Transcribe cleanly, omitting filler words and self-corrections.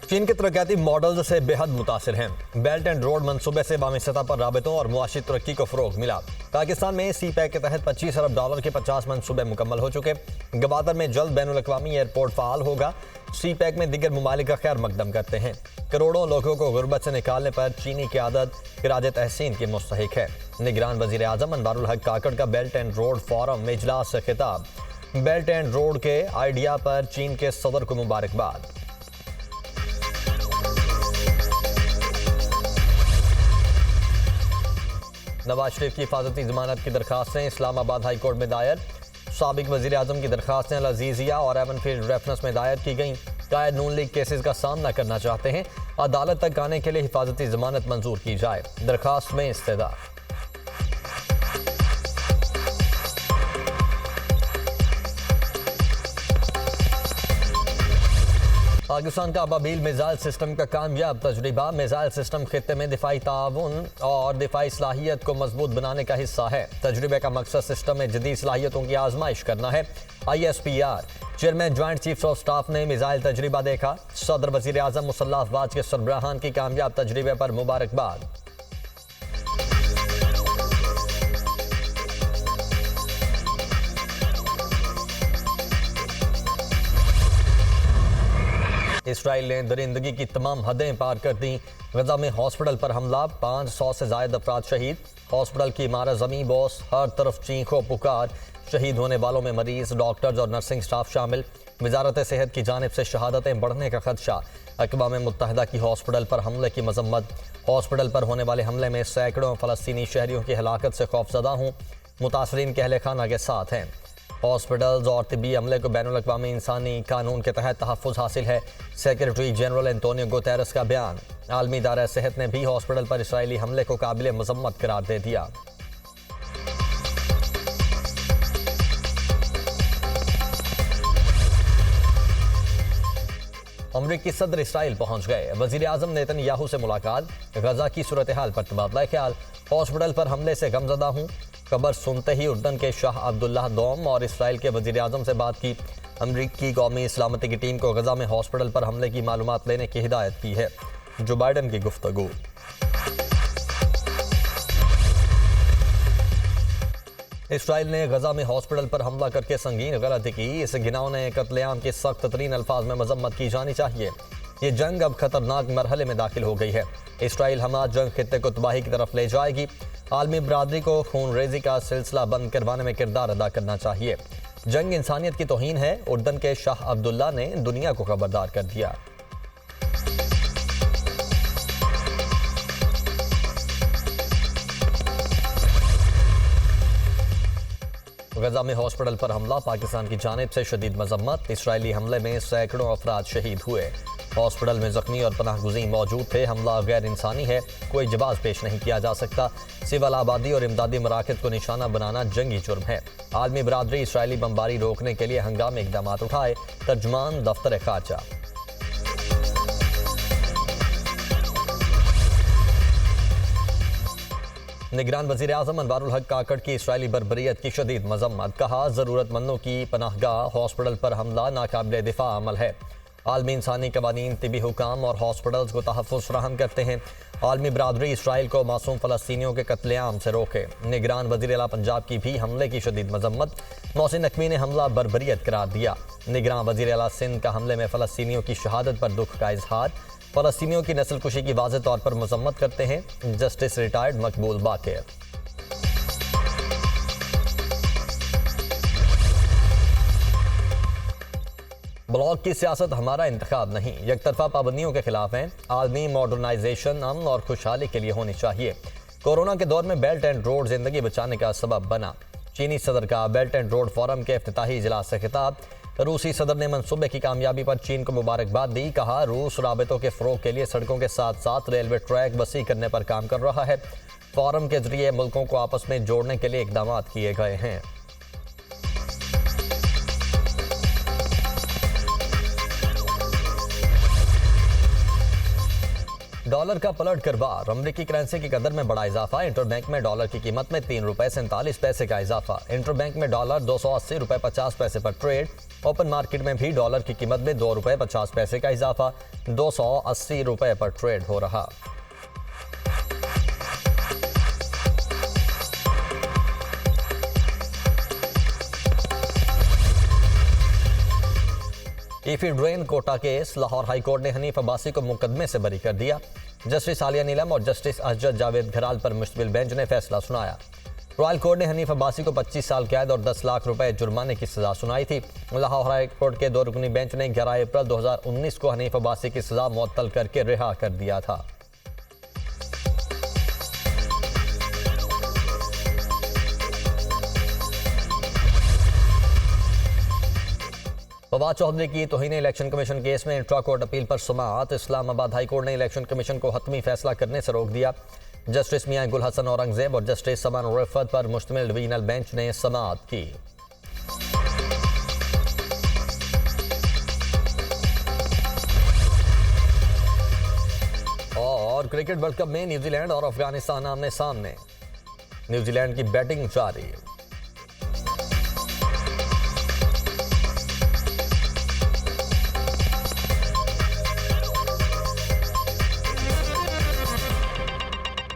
चीन के तरक्याती मॉडल से बेहद मुतासिर हैं। बेल्ट एंड रोड मंसूबे से बामी सतह पर राबतों और मुआशी तरक्की को फरोग मिला। पाकिस्तान में सी पैक के तहत $25 अरब के 50 मंसूबे मुकम्मल हो चुके। गवादर में जल्द बैनुल-अक़वामी एयरपोर्ट फाल होगा। सी पैक में दिगर ममालिक का खैर मकदम करते हैं। करोड़ों लोगों को गुर्बत से निकालने पर चीनी क़यादत खिराज तहसीन की मुस्तहिक है। निगरान वज़ीर आज़म अनवारुल हक काकड़ का बेल्ट एंड रोड फोरम में इजलास से खिताब। बेल्ट एंड रोड के आइडिया पर चीन के सदर को मुबारकबाद। नवाज शरीफ की हिफाजती जमानत की दरखास्तें इस्लामाबाद हाई कोर्ट में दायर। साबिक वजीर आजम की दरखास्तें अल अजीजिया और एवनफील्ड रेफरेंस में दायर की गईं। कायद नून लीग केसेस का सामना करना चाहते हैं। अदालत तक आने के लिए हिफाजती जमानत मंजूर की जाए। दरखास्त में इस्तेदा। पाकिस्तान का अबाबील मिसाइल सिस्टम का कामयाब तजुर्बा। मिसाइल सिस्टम खित्ते में दिफाई ताउन और दिफाई सलाहियत को मजबूत बनाने का हिस्सा है। तजुर्बे का मकसद सिस्टम में जदीद सलाहियतों की आजमाइश करना है। ISPR chairman joint chiefs of staff ने मिसाइल तजुर्बा देखा। सदर वजीर आजम मुसल्लह अफवाज के सरबराहान की कामयाब तजुर्बे पर मुबारकबाद। इसराइल ने दरिंदगी की तमाम हदें पार कर दी। गजा में हॉस्पिटल पर हमला, 500 से ज्यादा अफराद शहीद। हॉस्पिटल की इमारत जमी बॉस, हर तरफ चीखों पुकार। शहीद होने वालों में मरीज, डॉक्टर्स और नर्सिंग स्टाफ शामिल। वजारत सेहत की जानिब से शहादतें बढ़ने का खदशा। अक़वाम मुत्तहिदा की हॉस्पिटल पर हमले की मजम्मत। हॉस्पिटल पर होने वाले हमले में सैकड़ों फ़लस्तीनी शहरियों की हलाकत से खौफजदा हूँ। मुतासरीन के अहले खाना के साथ हैं। हॉस्पिटल्स और तिब्बी अमले को बैनुल-अक़वामी इंसानी कानून के तहत तहफ़्फ़ुज़ हासिल है। सेक्रेटरी जनरल एंटोनियो गुतेरेस का बयान। आलमी इदारा सेहत ने भी हॉस्पिटल पर इसराइली हमले को काबिल मज़म्मत करार दे दिया। अमरीकी सदर इसराइल पहुंच गए। वज़ीर आज़म नेतन्याहू से मुलाकात। गजा की सूरत हाल पर तबादला ख्याल। हॉस्पिटल पर हमले से गमज़दा हूँ। खबर सुनते ही उर्दन के शाह अब्दुल्लाह दोम और इसराइल के वज़ीर आज़म से बात की। अमरीकी कौमी सलामती की टीम को गजा में हॉस्पिटल पर हमले की मालूमात लेने की हिदायत की है। जो बाइडन की गुफ्तगू। इसराइल ने गजा में हॉस्पिटल पर हमला करके संगीन गलती की। इस घिनौने कत्लेआम की सख्त तरीन अल्फाज में मजम्मत की जानी चाहिए। ये जंग अब खतरनाक मरहले में दाखिल हो गई है। इसराइल हमास जंग खित्ते को तबाही की तरफ ले जाएगी। आलमी बरादरी को खून रेजी का सिलसिला बंद करवाने में किरदार अदा करना चाहिए। जंग इंसानियत की तौहीन है। उर्दन के शाह अब्दुल्ला ने दुनिया को खबरदार कर दिया। गजा में हॉस्पिटल पर हमला, पाकिस्तान की जानिब से शदीद मजम्मत। इसराइली हमले में सैकड़ों अफराद शहीद हुए। हॉस्पिटल में जख्मी और पनाहगुज़ीर मौजूद थे। हमला गैर इंसानी है, कोई जवाब पेश नहीं किया जा सकता। सिविल आबादी और इमदादी मराकज़ को निशाना बनाना जंगी जुर्म है। आलमी बरादरी इसराइली बमबारी रोकने के लिए हंगामी इक़दाम उठाए। तर्जुमान दफ्तर ख़ारजा। निगरान वज़ीर आज़म अनवारुल हक काकड़ की इसराइली बर्बरियत की शदीद मजम्मत। कहा, ज़रूरतमंदों की पनाहगाह हॉस्पिटल पर हमला नाकाबिले दिफा अमल है। आलमी इंसानी कवानीन तिबी हुकाम और हॉस्पिटल्स को तहफ़्फ़ुज़ फराहम करते हैं। आलमी बरादरी इसराइल को मासूम फ़लस्तीनियों के कत्लेआम से रोके। निगरान वज़ीर आला पंजाब की भी हमले की शदीद मजम्मत। मोहसिन नकवी ने हमला बर्बरियत करार दिया। निगरान वज़ीर आला सिंध का हमले में फ़लस्तीनियों की शहादत पर दुख का इजहार। फ़लस्तीनियों की नस्ल कुशी की वाज़ेह तौर पर मजम्मत करते हैं। जस्टिस रिटायर्ड मकबूल बाक़िर। ब्लॉक की सियासत हमारा इंतखाब नहीं, एकतरफा पाबंदियों के खिलाफ हैं। आलमी मॉडर्नाइजेशन अमन और खुशहाली के लिए होनी चाहिए। कोरोना के दौर में बेल्ट एंड रोड जिंदगी बचाने का सबब बना। चीनी सदर का बेल्ट एंड रोड फोरम के इफ्तिताही इजलास से खिताब। रूसी सदर ने मंसूबे की कामयाबी पर चीन को मुबारकबाद दी। कहा, रूस राबतों के फ़रोग के लिए सड़कों के साथ साथ रेलवे ट्रैक वसी करने पर काम कर रहा है। फोरम के जरिए मुल्कों को आपस में जोड़ने के लिए इकदाम किए गए हैं। डॉलर का पलट कर वार, अमरीकी करेंसी की कदर में बड़ा इजाफा। इंटरबैंक में डॉलर की कीमत में ₹3.47 का इजाफा। इंटरबैंक में डॉलर ₹280.50 पर ट्रेड। ओपन मार्केट में भी डॉलर की कीमत में ₹2.50 का इजाफा, ₹280 पर ट्रेड हो रहा। Ephedrine quota case, Lahore high court ने हनीफ अब्बासी को मुकदमे से बरी कर दिया। जस्टिस आलिया नीलम और जस्टिस अजद जावेद घराल पर मुश्तमिल बेंच ने फैसला सुनाया। रॉयल कोर्ट ने हनीफ अब्बासी को 25 साल कैद और 10 लाख रुपए जुर्माने की सजा सुनाई थी। लाहौर हाई कोर्ट के 2 रुकनी बेंच ने 11 अप्रैल 2019 को हनीफ अब्बासी की सजा मुअत्तल करके रिहा कर दिया था। फवाद चौधरी की तौहीन इलेक्शन कमीशन केस में इंट्रा कोर्ट अपील पर समाअत। इस्लामाबाद हाई कोर्ट ने इलेक्शन कमीशन को हतमी फैसला करने से रोक दिया। जस्टिस मियां गुल हसन औरंगजेब और जस्टिस समान रिफत पर मुश्तमिल डिवीजनल बेंच ने समाअत की। और क्रिकेट वर्ल्ड कप में न्यूजीलैंड और अफगानिस्तान आमने सामने, न्यूजीलैंड की बैटिंग जारी।